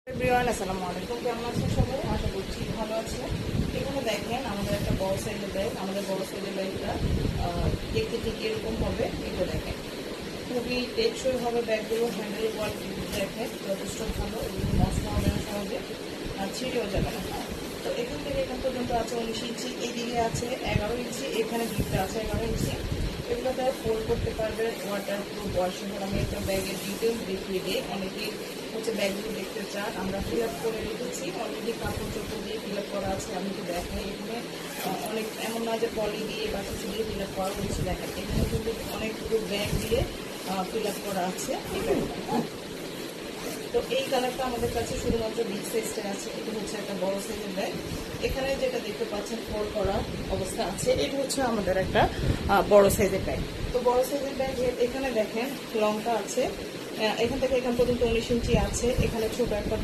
Everyone আসসালামু আলাইকুম, কেমন আছেন সবাই? আশা করছি ভালো আছে। এখানে দেখেন আমাদের একটা বড় সাইজের ব্যাগ। আমাদের বড় সাইজের ব্যাগটা দেখতে ঠিক এরকম হবে। এটা দেখেন খুবই টেকসই হবে ব্যাগগুলো। হ্যান্ডেল কোয়ালিটি দেখেন যথেষ্ট ভালো, এগুলো নষ্ট হবে না সহজে, আর ছিঁড়েও যাবে না। হ্যাঁ, তো এখান থেকে এখান পর্যন্ত আছে 19 ইঞ্চি, এইদিকে আছে 11 ইঞ্চি, এখানে দিকটা আছে 11 ইঞ্চি। এগুলো তারা ফোল্ড করতে পারবে, ওয়াটার প্রুফ ওয়াশেবল। আমি একটা ব্যাগের ডিটেলস দেখিয়ে দিই, অনেকেই ব্যাগগুলো দেখতে চান। আমরা ফিল আপ করে রেখেছি অলরেডি, কাপড় চোপড় দিয়ে ফিল আপ করা আছে। আমি তো দেখাই এখানে অনেক, এমন না যে পলি দিয়ে বা কিছু দিয়ে ফিল আপ করা হচ্ছে। দেখেন এখানে কিন্তু অনেকগুলো ব্যাগ দিয়ে ফিল আপ করা আছে এই ব্যাগটা। তো এই কালারটা আমাদের কাছে শুধুমাত্র বিগ সাইজটা আছে। এটা হচ্ছে একটা বড় সাইজের ব্যাগ। এখানে যেটা দেখতে পাচ্ছেন ফোল্ড করা অবস্থা আছে, এটা হচ্ছে আমাদের একটা বড় সাইজের ব্যাগ। তো বড় সাইজের ব্যাগ এখানে দেখেন লংটা আছে এখান থেকে এখান পর্যন্ত 19 ইঞ্চি আছে। এখানে ছোট একটা